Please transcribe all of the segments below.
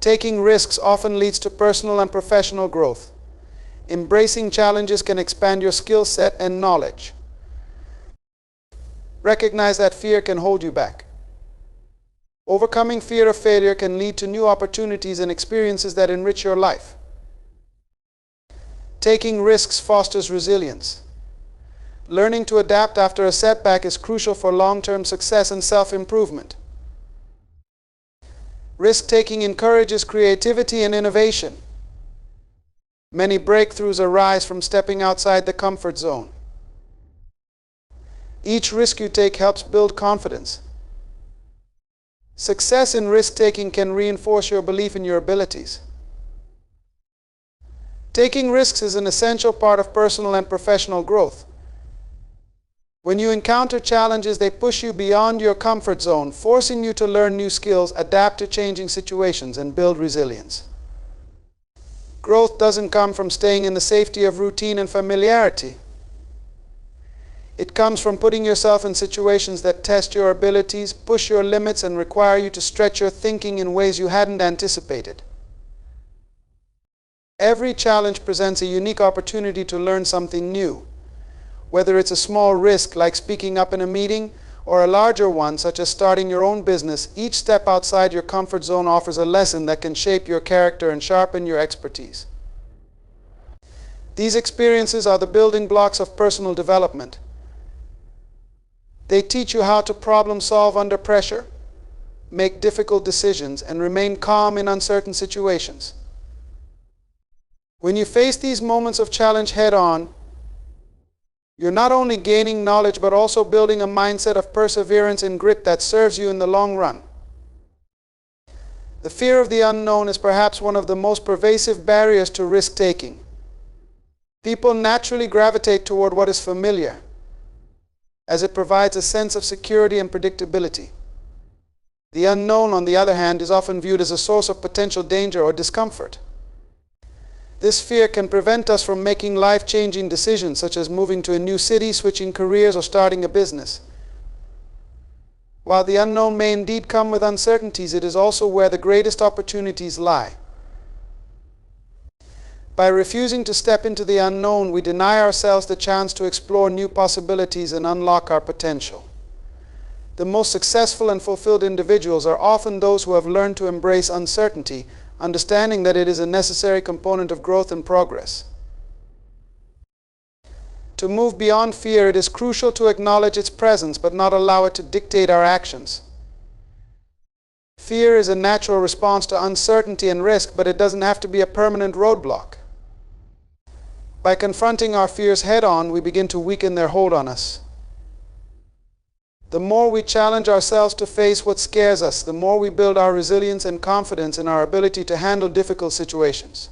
Taking risks often leads to personal and professional growth. Embracing challenges can expand your skill set and knowledge. Recognize that fear can hold you back. Overcoming fear of failure can lead to new opportunities and experiences that enrich your life. Taking risks fosters resilience. Learning to adapt after a setback is crucial for long-term success and self-improvement. Risk-taking encourages creativity and innovation. Many breakthroughs arise from stepping outside the comfort zone. Each risk you take helps build confidence. Success in risk-taking can reinforce your belief in your abilities. Taking risks is an essential part of personal and professional growth. When you encounter challenges, they push you beyond your comfort zone, forcing you to learn new skills, adapt to changing situations, and build resilience. Growth doesn't come from staying in the safety of routine and familiarity. It comes from putting yourself in situations that test your abilities, push your limits, and require you to stretch your thinking in ways you hadn't anticipated. Every challenge presents a unique opportunity to learn something new. Whether it's a small risk like speaking up in a meeting, or a larger one such as starting your own business, each step outside your comfort zone offers a lesson that can shape your character and sharpen your expertise. These experiences are the building blocks of personal development. They teach you how to problem solve under pressure, make difficult decisions, and remain calm in uncertain situations. When you face these moments of challenge head-on, you're not only gaining knowledge but also building a mindset of perseverance and grit that serves you in the long run. The fear of the unknown is perhaps one of the most pervasive barriers to risk-taking. People naturally gravitate toward what is familiar, as it provides a sense of security and predictability. The unknown, on the other hand, is often viewed as a source of potential danger or discomfort. This fear can prevent us from making life-changing decisions, such as moving to a new city, switching careers, or starting a business. While the unknown may indeed come with uncertainties, it is also where the greatest opportunities lie. By refusing to step into the unknown, we deny ourselves the chance to explore new possibilities and unlock our potential. The most successful and fulfilled individuals are often those who have learned to embrace uncertainty, understanding that it is a necessary component of growth and progress. To move beyond fear, it is crucial to acknowledge its presence but not allow it to dictate our actions. Fear is a natural response to uncertainty and risk, but it doesn't have to be a permanent roadblock. By confronting our fears head-on, we begin to weaken their hold on us. The more we challenge ourselves to face what scares us, the more we build our resilience and confidence in our ability to handle difficult situations.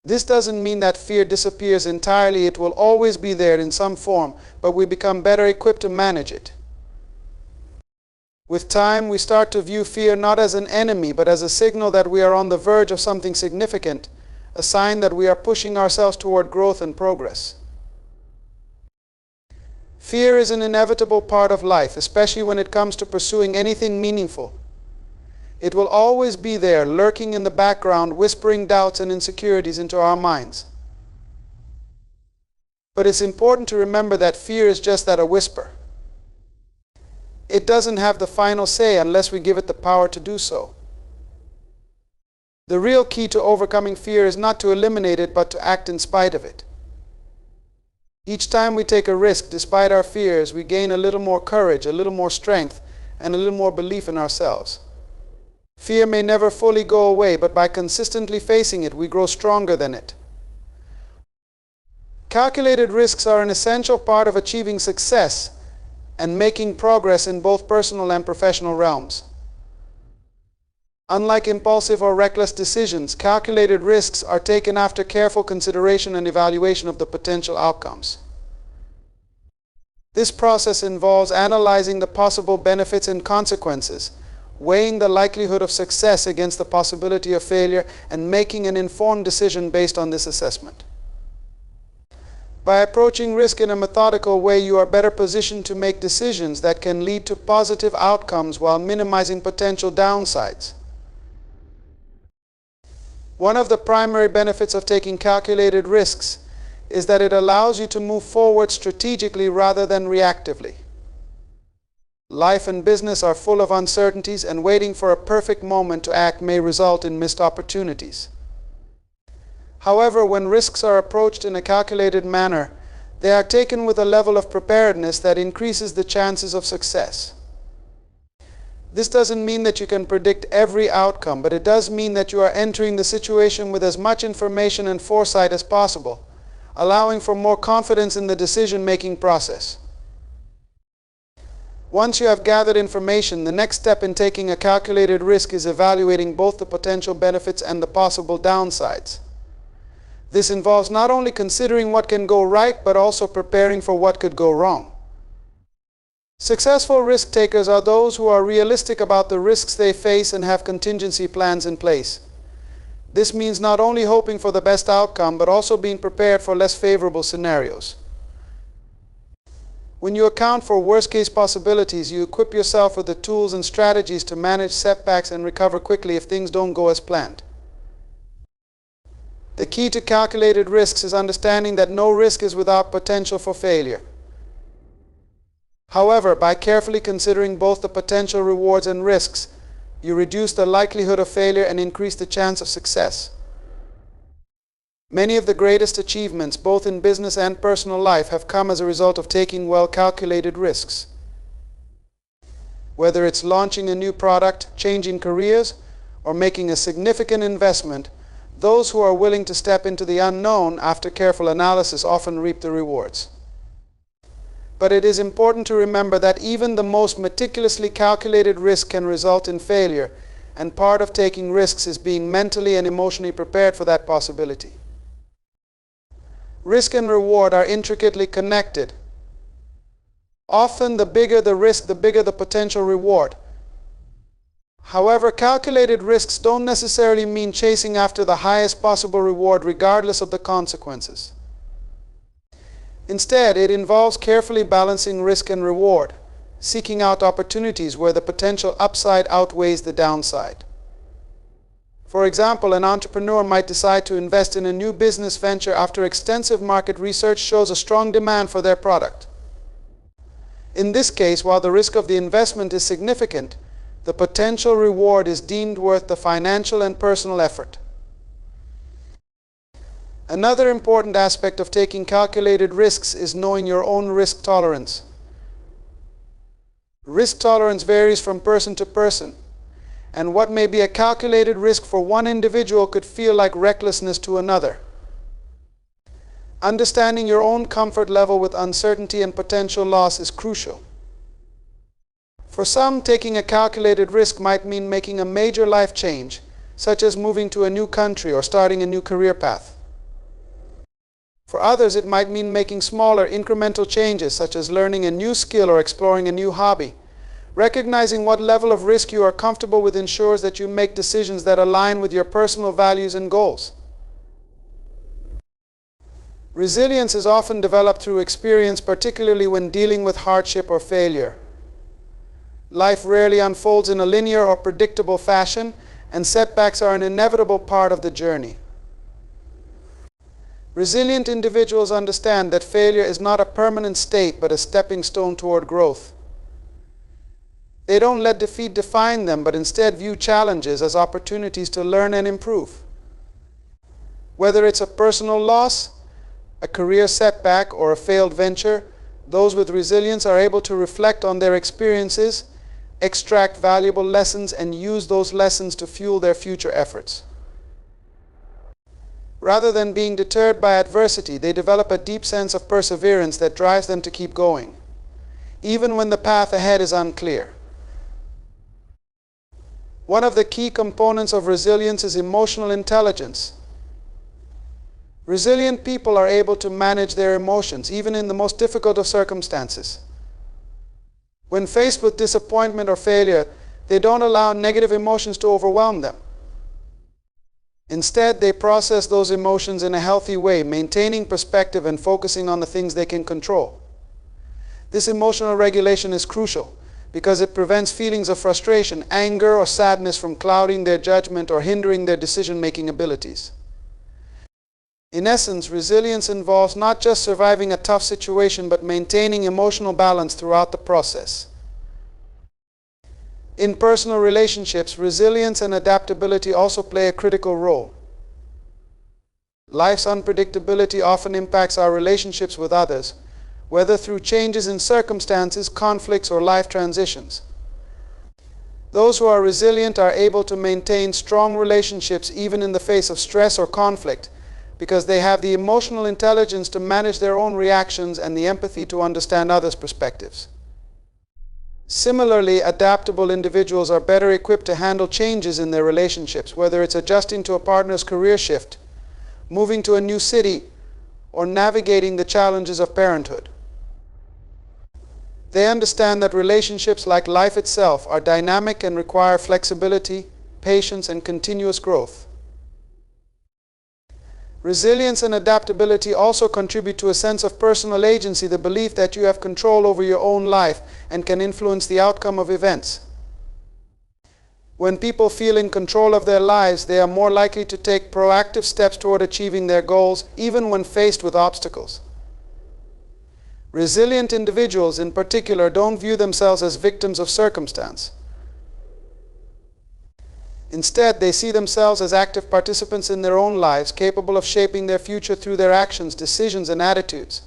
This doesn't mean that fear disappears entirely. It will always be there in some form, but we become better equipped to manage it. With time, we start to view fear not as an enemy, but as a signal that we are on the verge of something significant, a sign that we are pushing ourselves toward growth and progress. Fear is an inevitable part of life, especially when it comes to pursuing anything meaningful. It will always be there, lurking in the background, whispering doubts and insecurities into our minds. But it's important to remember that fear is just that, a whisper. It doesn't have the final say unless we give it the power to do so. The real key to overcoming fear is not to eliminate it, but to act in spite of it. Each time we take a risk, despite our fears, we gain a little more courage, a little more strength, and a little more belief in ourselves. Fear may never fully go away, but by consistently facing it, we grow stronger than it. Calculated risks are an essential part of achieving success and making progress in both personal and professional realms. Unlike impulsive or reckless decisions, calculated risks are taken after careful consideration and evaluation of the potential outcomes. This process involves analyzing the possible benefits and consequences, weighing the likelihood of success against the possibility of failure, and making an informed decision based on this assessment. By approaching risk in a methodical way, you are better positioned to make decisions that can lead to positive outcomes while minimizing potential downsides. One of the primary benefits of taking calculated risks is that it allows you to move forward strategically rather than reactively. Life and business are full of uncertainties, and waiting for a perfect moment to act may result in missed opportunities. However, when risks are approached in a calculated manner, they are taken with a level of preparedness that increases the chances of success. This doesn't mean that you can predict every outcome, but it does mean that you are entering the situation with as much information and foresight as possible, allowing for more confidence in the decision-making process. Once you have gathered information, the next step in taking a calculated risk is evaluating both the potential benefits and the possible downsides. This involves not only considering what can go right, but also preparing for what could go wrong. Successful risk takers are those who are realistic about the risks they face and have contingency plans in place. This means not only hoping for the best outcome, but also being prepared for less favorable scenarios. When you account for worst-case possibilities, you equip yourself with the tools and strategies to manage setbacks and recover quickly if things don't go as planned. The key to calculated risks is understanding that no risk is without potential for failure. However, by carefully considering both the potential rewards and risks, you reduce the likelihood of failure and increase the chance of success. Many of the greatest achievements, both in business and personal life, have come as a result of taking well-calculated risks. Whether it's launching a new product, changing careers, or making a significant investment, those who are willing to step into the unknown after careful analysis often reap the rewards. But it is important to remember that even the most meticulously calculated risk can result in failure, and part of taking risks is being mentally and emotionally prepared for that possibility. Risk and reward are intricately connected. Often, the bigger the risk, the bigger the potential reward. However, calculated risks don't necessarily mean chasing after the highest possible reward regardless of the consequences. Instead, it involves carefully balancing risk and reward, seeking out opportunities where the potential upside outweighs the downside. For example, an entrepreneur might decide to invest in a new business venture after extensive market research shows a strong demand for their product. In this case, while the risk of the investment is significant, the potential reward is deemed worth the financial and personal effort. Another important aspect of taking calculated risks is knowing your own risk tolerance. Risk tolerance varies from person to person, and what may be a calculated risk for one individual could feel like recklessness to another. Understanding your own comfort level with uncertainty and potential loss is crucial. For some, taking a calculated risk might mean making a major life change, such as moving to a new country or starting a new career path. For others, it might mean making smaller, incremental changes, such as learning a new skill or exploring a new hobby. Recognizing what level of risk you are comfortable with ensures that you make decisions that align with your personal values and goals. Resilience is often developed through experience, particularly when dealing with hardship or failure. Life rarely unfolds in a linear or predictable fashion, and setbacks are an inevitable part of the journey. Resilient individuals understand that failure is not a permanent state, but a stepping stone toward growth. They don't let defeat define them, but instead view challenges as opportunities to learn and improve. Whether it's a personal loss, a career setback, or a failed venture, those with resilience are able to reflect on their experiences, extract valuable lessons, and use those lessons to fuel their future efforts. Rather than being deterred by adversity, they develop a deep sense of perseverance that drives them to keep going, even when the path ahead is unclear. One of the key components of resilience is emotional intelligence. Resilient people are able to manage their emotions, even in the most difficult of circumstances. When faced with disappointment or failure, they don't allow negative emotions to overwhelm them. Instead, they process those emotions in a healthy way, maintaining perspective and focusing on the things they can control. This emotional regulation is crucial because it prevents feelings of frustration, anger, or sadness from clouding their judgment or hindering their decision-making abilities. In essence, resilience involves not just surviving a tough situation, but maintaining emotional balance throughout the process. In personal relationships, resilience and adaptability also play a critical role. Life's unpredictability often impacts our relationships with others, whether through changes in circumstances, conflicts, or life transitions. Those who are resilient are able to maintain strong relationships even in the face of stress or conflict, because they have the emotional intelligence to manage their own reactions and the empathy to understand others' perspectives. Similarly, adaptable individuals are better equipped to handle changes in their relationships, whether it's adjusting to a partner's career shift, moving to a new city, or navigating the challenges of parenthood. They understand that relationships, like life itself, are dynamic and require flexibility, patience, and continuous growth. Resilience and adaptability also contribute to a sense of personal agency, the belief that you have control over your own life and can influence the outcome of events. When people feel in control of their lives, they are more likely to take proactive steps toward achieving their goals, even when faced with obstacles. Resilient individuals, in particular, don't view themselves as victims of circumstance. Instead, they see themselves as active participants in their own lives, capable of shaping their future through their actions, decisions, and attitudes.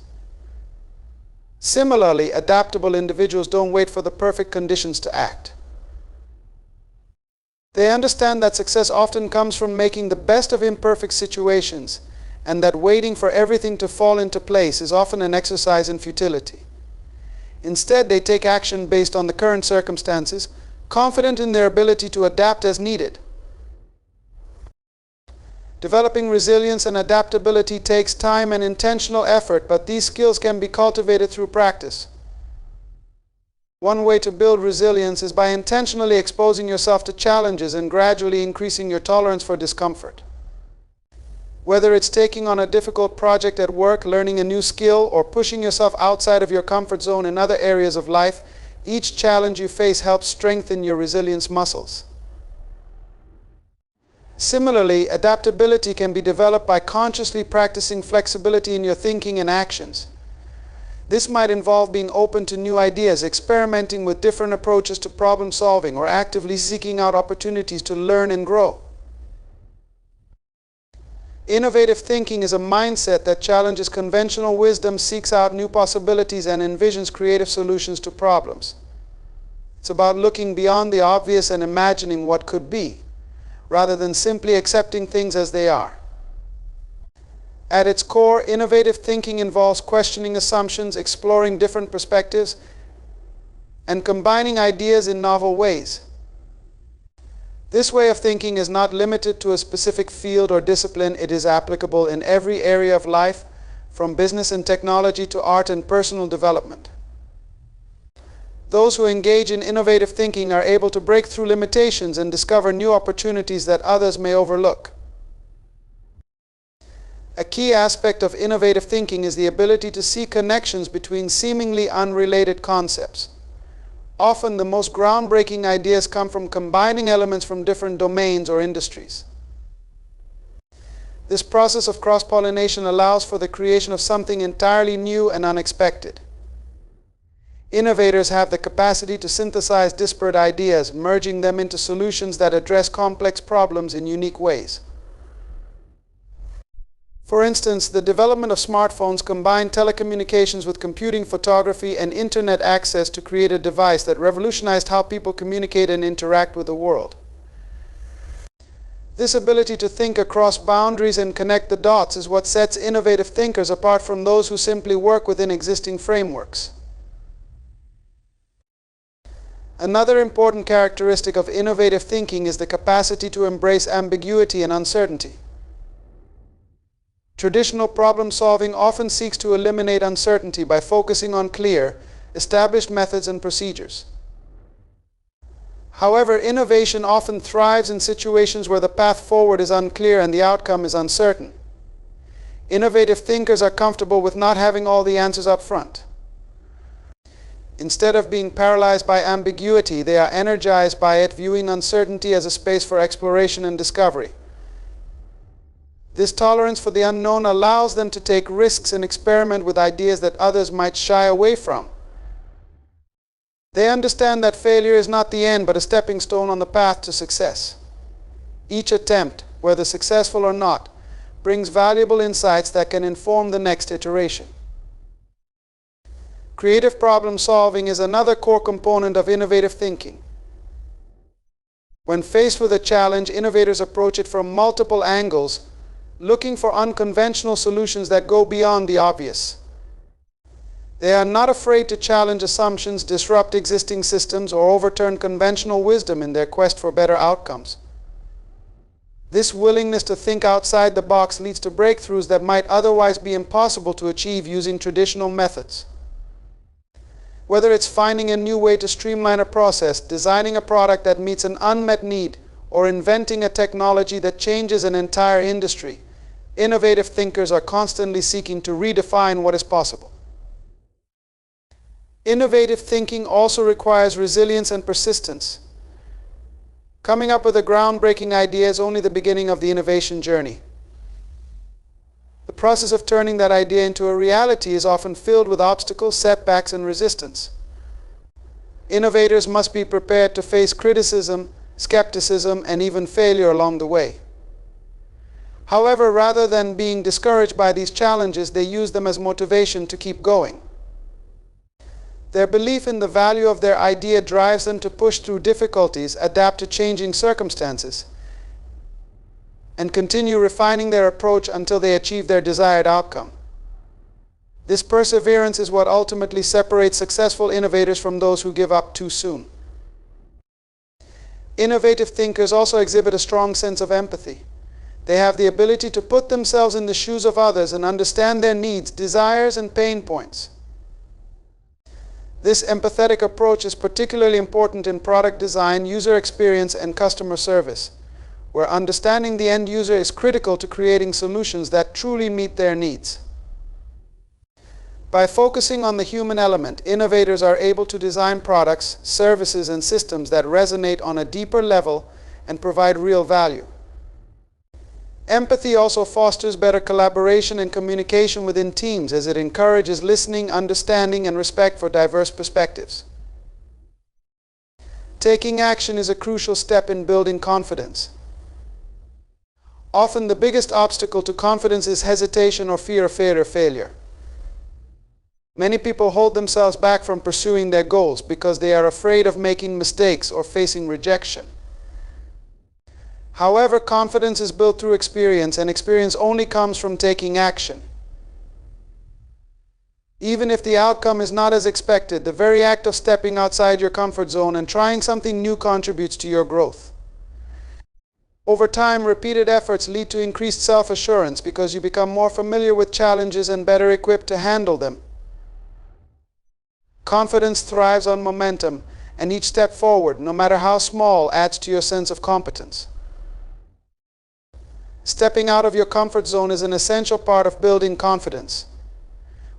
Similarly, adaptable individuals don't wait for the perfect conditions to act. They understand that success often comes from making the best of imperfect situations, and that waiting for everything to fall into place is often an exercise in futility. Instead, they take action based on the current circumstances, confident in their ability to adapt as needed. Developing resilience and adaptability takes time and intentional effort, but these skills can be cultivated through practice. One way to build resilience is by intentionally exposing yourself to challenges and gradually increasing your tolerance for discomfort. Whether it's taking on a difficult project at work, learning a new skill, or pushing yourself outside of your comfort zone in other areas of life, each challenge you face helps strengthen your resilience muscles. Similarly, adaptability can be developed by consciously practicing flexibility in your thinking and actions. This might involve being open to new ideas, experimenting with different approaches to problem solving, or actively seeking out opportunities to learn and grow. Innovative thinking is a mindset that challenges conventional wisdom, seeks out new possibilities, and envisions creative solutions to problems. It's about looking beyond the obvious and imagining what could be, rather than simply accepting things as they are. At its core, innovative thinking involves questioning assumptions, exploring different perspectives, and combining ideas in novel ways. This way of thinking is not limited to a specific field or discipline. It is applicable in every area of life, from business and technology to art and personal development. Those who engage in innovative thinking are able to break through limitations and discover new opportunities that others may overlook. A key aspect of innovative thinking is the ability to see connections between seemingly unrelated concepts. Often, the most groundbreaking ideas come from combining elements from different domains or industries. This process of cross-pollination allows for the creation of something entirely new and unexpected. Innovators have the capacity to synthesize disparate ideas, merging them into solutions that address complex problems in unique ways. For instance, the development of smartphones combined telecommunications with computing, photography, and internet access to create a device that revolutionized how people communicate and interact with the world. This ability to think across boundaries and connect the dots is what sets innovative thinkers apart from those who simply work within existing frameworks. Another important characteristic of innovative thinking is the capacity to embrace ambiguity and uncertainty. Traditional problem solving often seeks to eliminate uncertainty by focusing on clear, established methods and procedures. However, innovation often thrives in situations where the path forward is unclear and the outcome is uncertain. Innovative thinkers are comfortable with not having all the answers up front. Instead of being paralyzed by ambiguity, they are energized by it, viewing uncertainty as a space for exploration and discovery. This tolerance for the unknown allows them to take risks and experiment with ideas that others might shy away from. They understand that failure is not the end, but a stepping stone on the path to success. Each attempt, whether successful or not, brings valuable insights that can inform the next iteration. Creative problem solving is another core component of innovative thinking. When faced with a challenge, innovators approach it from multiple angles, looking for unconventional solutions that go beyond the obvious. They are not afraid to challenge assumptions, disrupt existing systems, or overturn conventional wisdom in their quest for better outcomes. This willingness to think outside the box leads to breakthroughs that might otherwise be impossible to achieve using traditional methods. Whether it's finding a new way to streamline a process, designing a product that meets an unmet need, or inventing a technology that changes an entire industry, innovative thinkers are constantly seeking to redefine what is possible. Innovative thinking also requires resilience and persistence. Coming up with a groundbreaking idea is only the beginning of the innovation journey. The process of turning that idea into a reality is often filled with obstacles, setbacks, and resistance. Innovators must be prepared to face criticism, skepticism, and even failure along the way. However, rather than being discouraged by these challenges, they use them as motivation to keep going. Their belief in the value of their idea drives them to push through difficulties, adapt to changing circumstances, and continue refining their approach until they achieve their desired outcome. This perseverance is what ultimately separates successful innovators from those who give up too soon. Innovative thinkers also exhibit a strong sense of empathy. They have the ability to put themselves in the shoes of others and understand their needs, desires, and pain points. This empathetic approach is particularly important in product design, user experience, and customer service, where understanding the end user is critical to creating solutions that truly meet their needs. By focusing on the human element, innovators are able to design products, services, and systems that resonate on a deeper level and provide real value. Empathy also fosters better collaboration and communication within teams, as it encourages listening, understanding, and respect for diverse perspectives. Taking action is a crucial step in building confidence. Often the biggest obstacle to confidence is hesitation or fear of failure. Many people hold themselves back from pursuing their goals because they are afraid of making mistakes or facing rejection. However, confidence is built through experience, and experience only comes from taking action. Even if the outcome is not as expected, the very act of stepping outside your comfort zone and trying something new contributes to your growth. Over time, repeated efforts lead to increased self-assurance because you become more familiar with challenges and better equipped to handle them. Confidence thrives on momentum, and each step forward, no matter how small, adds to your sense of competence. Stepping out of your comfort zone is an essential part of building confidence.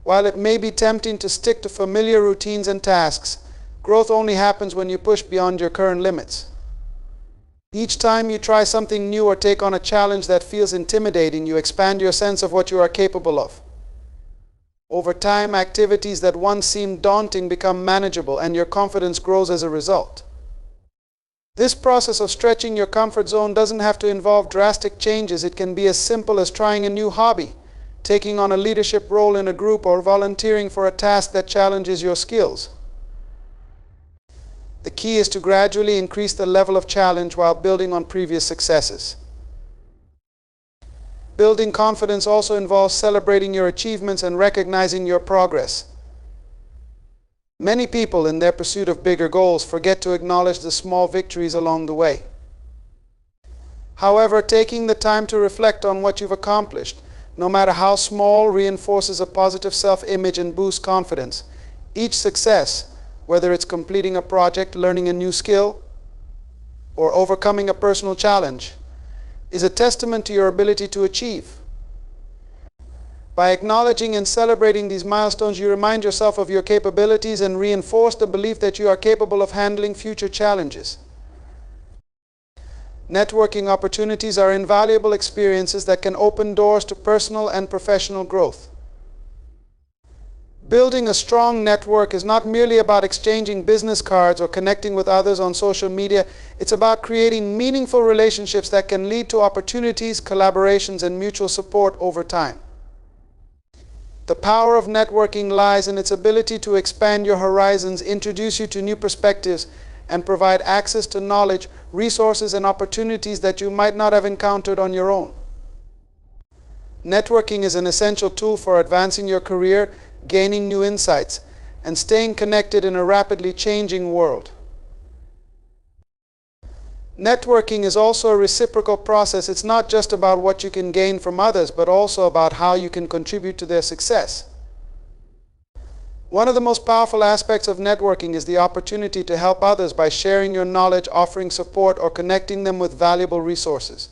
While it may be tempting to stick to familiar routines and tasks, growth only happens when you push beyond your current limits. Each time you try something new or take on a challenge that feels intimidating, you expand your sense of what you are capable of. Over time, activities that once seemed daunting become manageable, and your confidence grows as a result. This process of stretching your comfort zone doesn't have to involve drastic changes. It can be as simple as trying a new hobby, taking on a leadership role in a group, or volunteering for a task that challenges your skills. The key is to gradually increase the level of challenge while building on previous successes. Building confidence also involves celebrating your achievements and recognizing your progress. Many people, in their pursuit of bigger goals, forget to acknowledge the small victories along the way. However, taking the time to reflect on what you've accomplished, no matter how small, reinforces a positive self-image and boosts confidence. Each success, whether it's completing a project, learning a new skill, or overcoming a personal challenge, is a testament to your ability to achieve. By acknowledging and celebrating these milestones, you remind yourself of your capabilities and reinforce the belief that you are capable of handling future challenges. Networking opportunities are invaluable experiences that can open doors to personal and professional growth. Building a strong network is not merely about exchanging business cards or connecting with others on social media. It's about creating meaningful relationships that can lead to opportunities, collaborations, and mutual support over time. The power of networking lies in its ability to expand your horizons, introduce you to new perspectives, and provide access to knowledge, resources, and opportunities that you might not have encountered on your own. Networking is an essential tool for advancing your career, gaining new insights, and staying connected in a rapidly changing world. Networking is also a reciprocal process. It's not just about what you can gain from others, but also about how you can contribute to their success. One of the most powerful aspects of networking is the opportunity to help others by sharing your knowledge, offering support, or connecting them with valuable resources.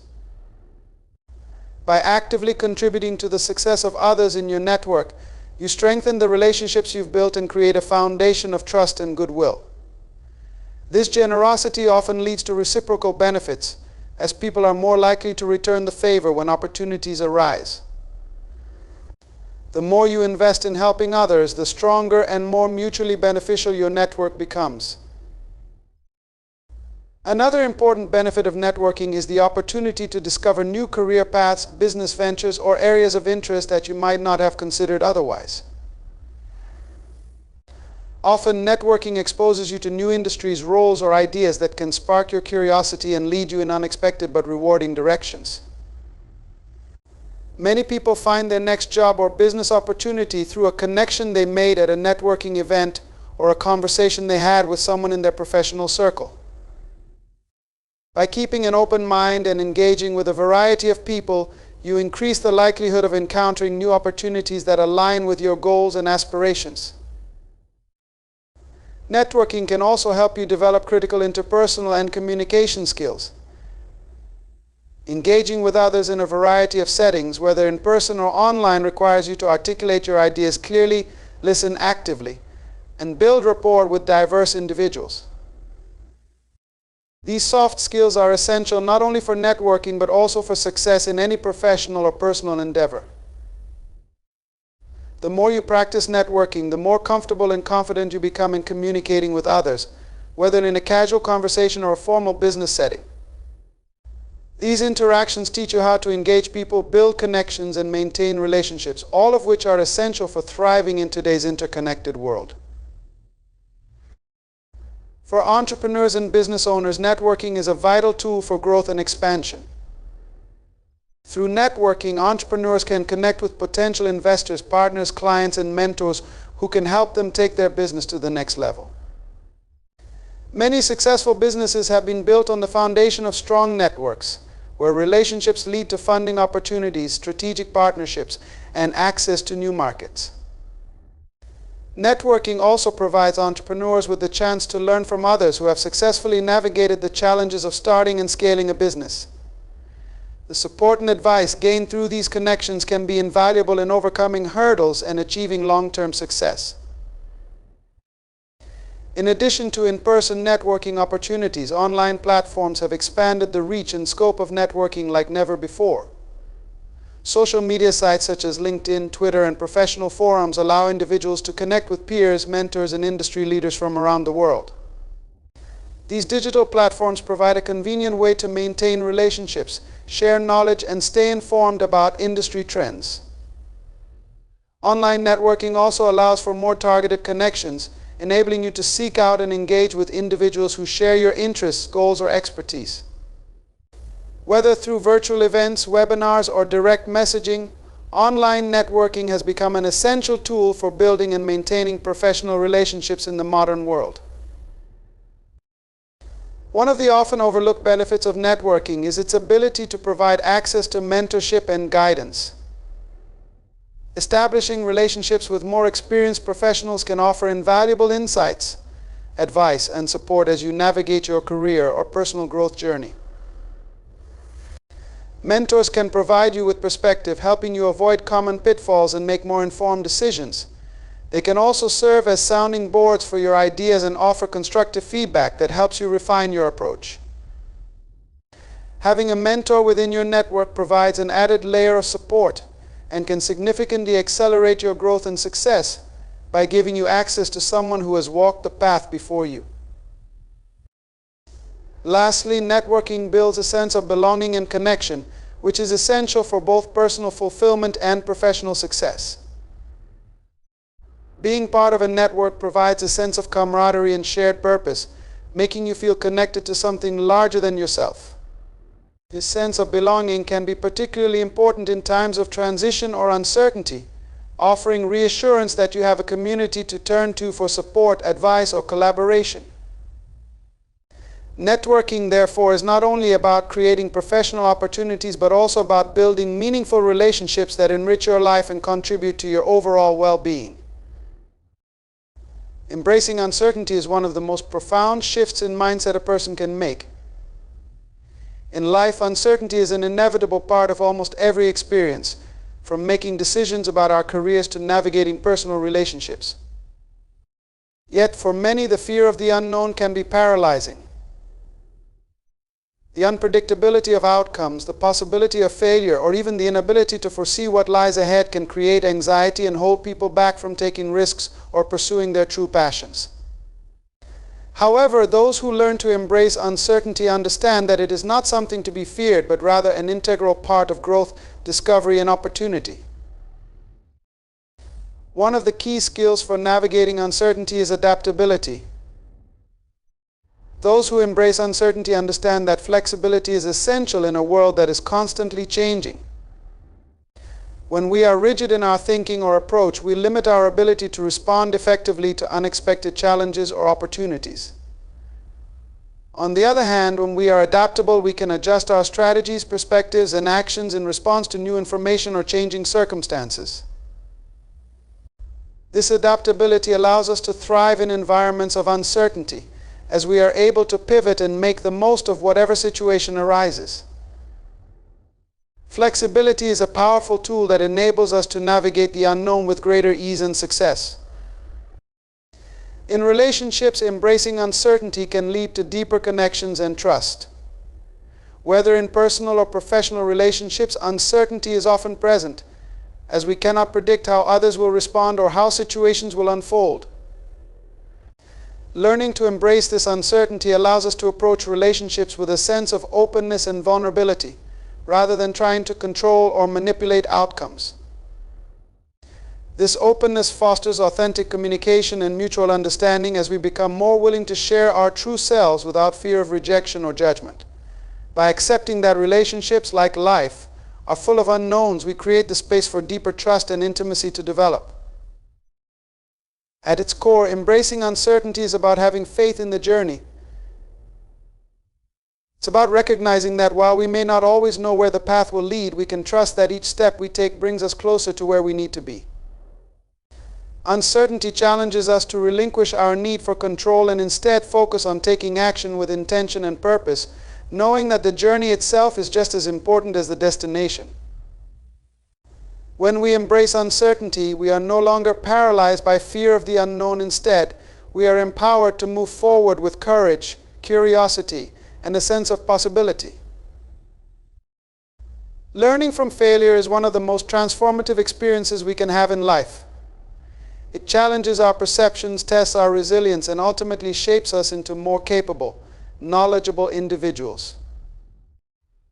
By actively contributing to the success of others in your network, you strengthen the relationships you've built and create a foundation of trust and goodwill. This generosity often leads to reciprocal benefits, as people are more likely to return the favor when opportunities arise. The more you invest in helping others, the stronger and more mutually beneficial your network becomes. Another important benefit of networking is the opportunity to discover new career paths, business ventures, or areas of interest that you might not have considered otherwise. Often, networking exposes you to new industries, roles, or ideas that can spark your curiosity and lead you in unexpected but rewarding directions. Many people find their next job or business opportunity through a connection they made at a networking event or a conversation they had with someone in their professional circle. By keeping an open mind and engaging with a variety of people, you increase the likelihood of encountering new opportunities that align with your goals and aspirations. Networking can also help you develop critical interpersonal and communication skills. Engaging with others in a variety of settings, whether in person or online, requires you to articulate your ideas clearly, listen actively, and build rapport with diverse individuals. These soft skills are essential not only for networking but also for success in any professional or personal endeavor. The more you practice networking, the more comfortable and confident you become in communicating with others, whether in a casual conversation or a formal business setting. These interactions teach you how to engage people, build connections, and maintain relationships, all of which are essential for thriving in today's interconnected world. For entrepreneurs and business owners, networking is a vital tool for growth and expansion. Through networking, entrepreneurs can connect with potential investors, partners, clients, and mentors who can help them take their business to the next level. Many successful businesses have been built on the foundation of strong networks, where relationships lead to funding opportunities, strategic partnerships, and access to new markets. Networking also provides entrepreneurs with the chance to learn from others who have successfully navigated the challenges of starting and scaling a business. The support and advice gained through these connections can be invaluable in overcoming hurdles and achieving long-term success. In addition to in-person networking opportunities, online platforms have expanded the reach and scope of networking like never before. Social media sites such as LinkedIn, Twitter, and professional forums allow individuals to connect with peers, mentors, and industry leaders from around the world. These digital platforms provide a convenient way to maintain relationships, share knowledge, and stay informed about industry trends. Online networking also allows for more targeted connections, enabling you to seek out and engage with individuals who share your interests, goals, or expertise. Whether through virtual events, webinars, or direct messaging, online networking has become an essential tool for building and maintaining professional relationships in the modern world. One of the often overlooked benefits of networking is its ability to provide access to mentorship and guidance. Establishing relationships with more experienced professionals can offer invaluable insights, advice, and support as you navigate your career or personal growth journey. Mentors can provide you with perspective, helping you avoid common pitfalls and make more informed decisions. They can also serve as sounding boards for your ideas and offer constructive feedback that helps you refine your approach. Having a mentor within your network provides an added layer of support and can significantly accelerate your growth and success by giving you access to someone who has walked the path before you. Lastly, networking builds a sense of belonging and connection, which is essential for both personal fulfillment and professional success. Being part of a network provides a sense of camaraderie and shared purpose, making you feel connected to something larger than yourself. This sense of belonging can be particularly important in times of transition or uncertainty, offering reassurance that you have a community to turn to for support, advice, or collaboration. Networking, therefore, is not only about creating professional opportunities, but also about building meaningful relationships that enrich your life and contribute to your overall well-being. Embracing uncertainty is one of the most profound shifts in mindset a person can make. In life, uncertainty is an inevitable part of almost every experience, from making decisions about our careers to navigating personal relationships. Yet, for many, the fear of the unknown can be paralyzing. The unpredictability of outcomes, the possibility of failure, or even the inability to foresee what lies ahead can create anxiety and hold people back from taking risks or pursuing their true passions. However, those who learn to embrace uncertainty understand that it is not something to be feared, but rather an integral part of growth, discovery, and opportunity. One of the key skills for navigating uncertainty is adaptability. Those who embrace uncertainty understand that flexibility is essential in a world that is constantly changing. When we are rigid in our thinking or approach, we limit our ability to respond effectively to unexpected challenges or opportunities. On the other hand, when we are adaptable, we can adjust our strategies, perspectives, and actions in response to new information or changing circumstances. This adaptability allows us to thrive in environments of uncertainty, as we are able to pivot and make the most of whatever situation arises. Flexibility is a powerful tool that enables us to navigate the unknown with greater ease and success. In relationships, embracing uncertainty can lead to deeper connections and trust. Whether in personal or professional relationships, uncertainty is often present, as we cannot predict how others will respond or how situations will unfold. Learning to embrace this uncertainty allows us to approach relationships with a sense of openness and vulnerability, rather than trying to control or manipulate outcomes. This openness fosters authentic communication and mutual understanding as we become more willing to share our true selves without fear of rejection or judgment. By accepting that relationships, like life, are full of unknowns, we create the space for deeper trust and intimacy to develop. At its core, embracing uncertainty is about having faith in the journey. It's about recognizing that while we may not always know where the path will lead, we can trust that each step we take brings us closer to where we need to be. Uncertainty challenges us to relinquish our need for control and instead focus on taking action with intention and purpose, knowing that the journey itself is just as important as the destination. When we embrace uncertainty, we are no longer paralyzed by fear of the unknown. Instead, we are empowered to move forward with courage, curiosity, and a sense of possibility. Learning from failure is one of the most transformative experiences we can have in life. It challenges our perceptions, tests our resilience, and ultimately shapes us into more capable, knowledgeable individuals.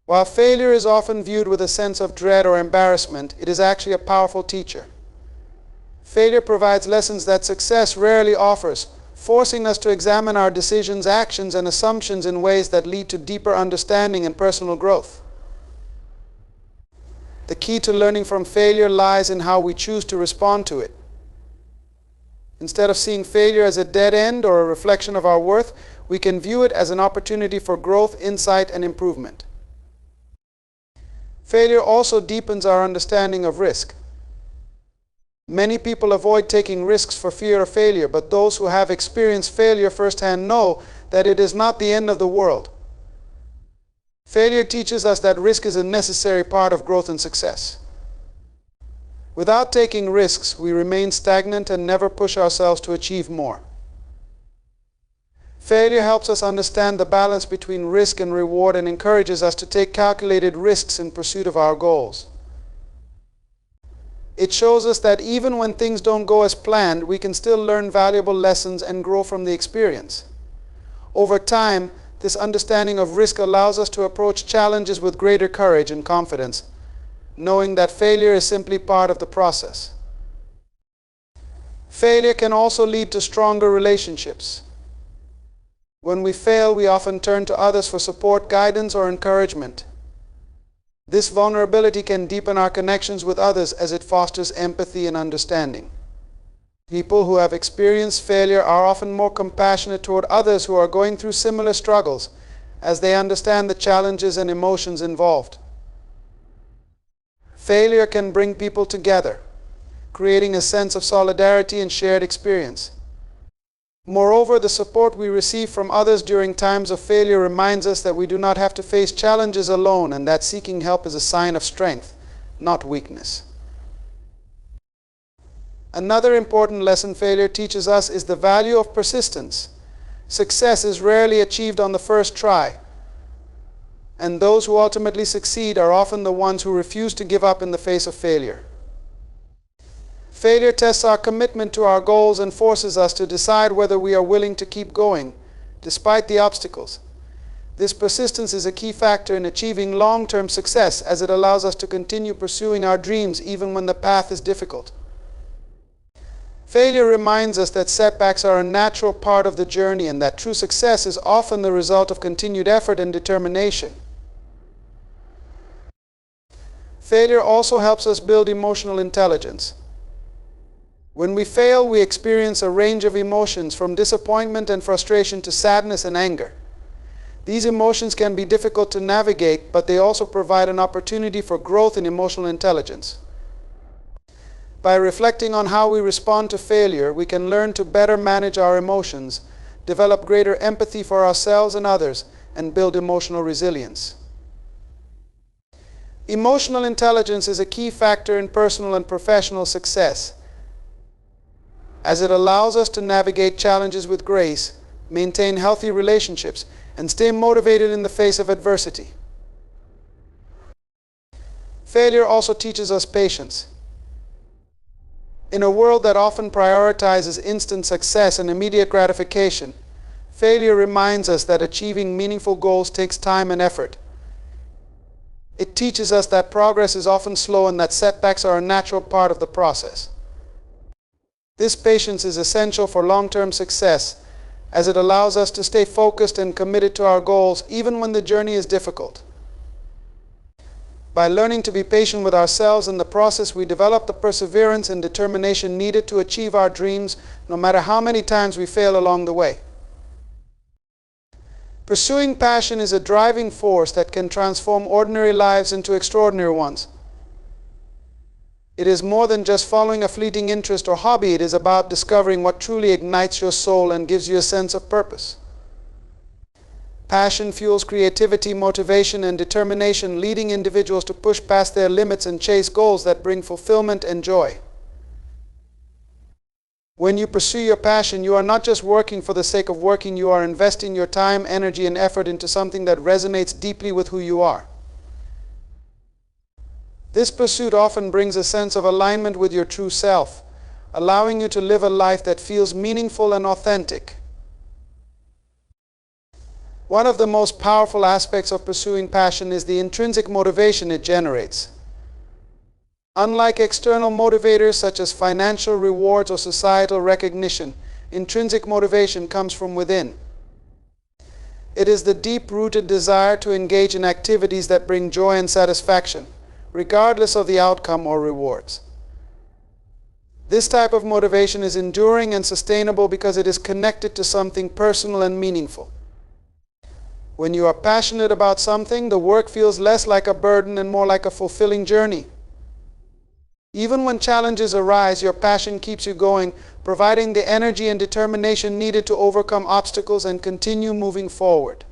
While failure is often viewed with a sense of dread or embarrassment, it is actually a powerful teacher. Failure provides lessons that success rarely offers, forcing us to examine our decisions, actions, and assumptions in ways that lead to deeper understanding and personal growth. The key to learning from failure lies in how we choose to respond to it. Instead of seeing failure as a dead end or a reflection of our worth, we can view it as an opportunity for growth, insight, and improvement. Failure also deepens our understanding of risk. Many people avoid taking risks for fear of failure, but those who have experienced failure firsthand know that it is not the end of the world. Failure teaches us that risk is a necessary part of growth and success. Without taking risks, we remain stagnant and never push ourselves to achieve more. Failure helps us understand the balance between risk and reward and encourages us to take calculated risks in pursuit of our goals. It shows us that even when things don't go as planned, we can still learn valuable lessons and grow from the experience. Over time, this understanding of risk allows us to approach challenges with greater courage and confidence, knowing that failure is simply part of the process. Failure can also lead to stronger relationships. When we fail, we often turn to others for support, guidance, or encouragement. This vulnerability can deepen our connections with others as it fosters empathy and understanding. People who have experienced failure are often more compassionate toward others who are going through similar struggles, as they understand the challenges and emotions involved. Failure can bring people together, creating a sense of solidarity and shared experience. Moreover, the support we receive from others during times of failure reminds us that we do not have to face challenges alone and that seeking help is a sign of strength, not weakness. Another important lesson failure teaches us is the value of persistence. Success is rarely achieved on the first try, and those who ultimately succeed are often the ones who refuse to give up in the face of failure. Failure tests our commitment to our goals and forces us to decide whether we are willing to keep going, despite the obstacles. This persistence is a key factor in achieving long-term success, as it allows us to continue pursuing our dreams even when the path is difficult. Failure reminds us that setbacks are a natural part of the journey and that true success is often the result of continued effort and determination. Failure also helps us build emotional intelligence. When we fail, we experience a range of emotions, from disappointment and frustration to sadness and anger. These emotions can be difficult to navigate, but they also provide an opportunity for growth in emotional intelligence. By reflecting on how we respond to failure, we can learn to better manage our emotions, develop greater empathy for ourselves and others, and build emotional resilience. Emotional intelligence is a key factor in personal and professional success, as it allows us to navigate challenges with grace, maintain healthy relationships, and stay motivated in the face of adversity. Failure also teaches us patience. In a world that often prioritizes instant success and immediate gratification, failure reminds us that achieving meaningful goals takes time and effort. It teaches us that progress is often slow and that setbacks are a natural part of the process. This patience is essential for long-term success, as it allows us to stay focused and committed to our goals even when the journey is difficult. By learning to be patient with ourselves in the process, we develop the perseverance and determination needed to achieve our dreams, no matter how many times we fail along the way. Pursuing passion is a driving force that can transform ordinary lives into extraordinary ones. It is more than just following a fleeting interest or hobby. It is about discovering what truly ignites your soul and gives you a sense of purpose. Passion fuels creativity, motivation, and determination, leading individuals to push past their limits and chase goals that bring fulfillment and joy. When you pursue your passion, you are not just working for the sake of working, you are investing your time, energy, and effort into something that resonates deeply with who you are. This pursuit often brings a sense of alignment with your true self, allowing you to live a life that feels meaningful and authentic. One of the most powerful aspects of pursuing passion is the intrinsic motivation it generates. Unlike external motivators such as financial rewards or societal recognition, intrinsic motivation comes from within. It is the deep-rooted desire to engage in activities that bring joy and satisfaction, regardless of the outcome or rewards. This type of motivation is enduring and sustainable because it is connected to something personal and meaningful. When you are passionate about something, the work feels less like a burden and more like a fulfilling journey. Even when challenges arise, your passion keeps you going, providing the energy and determination needed to overcome obstacles and continue moving forward.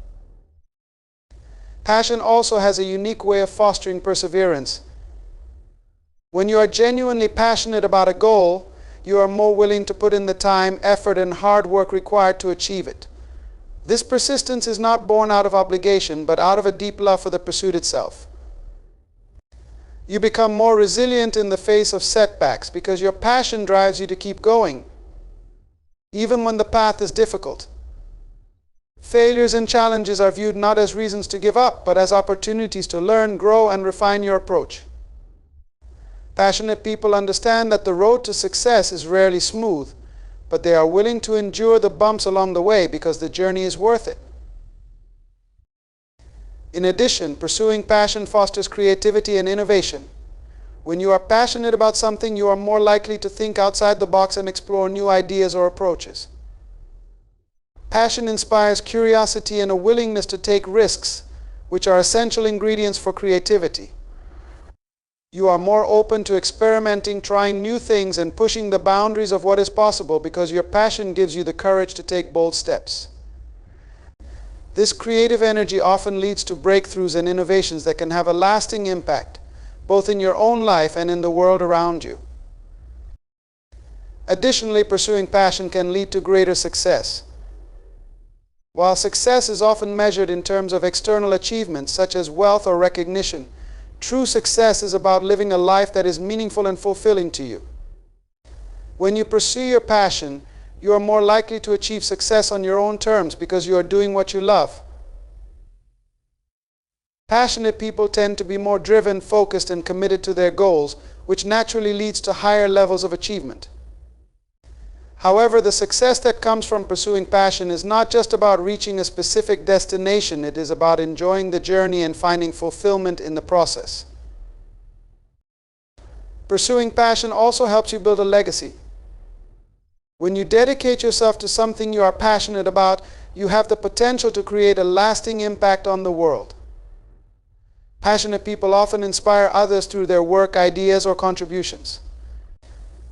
Passion also has a unique way of fostering perseverance. When you are genuinely passionate about a goal, you are more willing to put in the time, effort, and hard work required to achieve it. This persistence is not born out of obligation, but out of a deep love for the pursuit itself. You become more resilient in the face of setbacks because your passion drives you to keep going, even when the path is difficult. Failures and challenges are viewed not as reasons to give up, but as opportunities to learn, grow, and refine your approach. Passionate people understand that the road to success is rarely smooth, but they are willing to endure the bumps along the way because the journey is worth it. In addition, pursuing passion fosters creativity and innovation. When you are passionate about something, you are more likely to think outside the box and explore new ideas or approaches. Passion inspires curiosity and a willingness to take risks, which are essential ingredients for creativity. You are more open to experimenting, trying new things, and pushing the boundaries of what is possible because your passion gives you the courage to take bold steps. This creative energy often leads to breakthroughs and innovations that can have a lasting impact, both in your own life and in the world around you. Additionally, pursuing passion can lead to greater success. While success is often measured in terms of external achievements such as wealth or recognition, true success is about living a life that is meaningful and fulfilling to you. When you pursue your passion, you are more likely to achieve success on your own terms because you are doing what you love. Passionate people tend to be more driven, focused, and committed to their goals, which naturally leads to higher levels of achievement. However, the success that comes from pursuing passion is not just about reaching a specific destination, it is about enjoying the journey and finding fulfillment in the process. Pursuing passion also helps you build a legacy. When you dedicate yourself to something you are passionate about, you have the potential to create a lasting impact on the world. Passionate people often inspire others through their work, ideas, or contributions.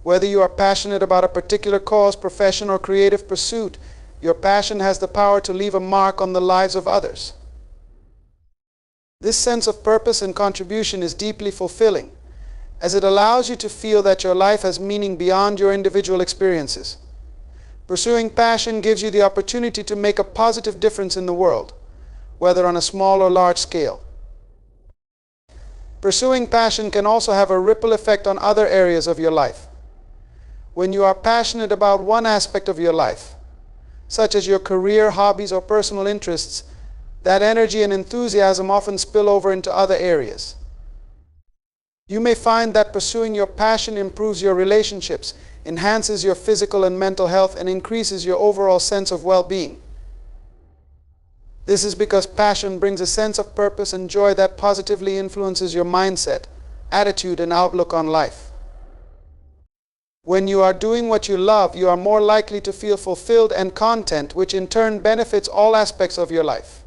Whether you are passionate about a particular cause, profession, or creative pursuit, your passion has the power to leave a mark on the lives of others. This sense of purpose and contribution is deeply fulfilling, as it allows you to feel that your life has meaning beyond your individual experiences. Pursuing passion gives you the opportunity to make a positive difference in the world, whether on a small or large scale. Pursuing passion can also have a ripple effect on other areas of your life. When you are passionate about one aspect of your life, such as your career, hobbies, or personal interests, that energy and enthusiasm often spill over into other areas. You may find that pursuing your passion improves your relationships, enhances your physical and mental health, and increases your overall sense of well-being. This is because passion brings a sense of purpose and joy that positively influences your mindset, attitude, and outlook on life. When you are doing what you love, you are more likely to feel fulfilled and content, which in turn benefits all aspects of your life.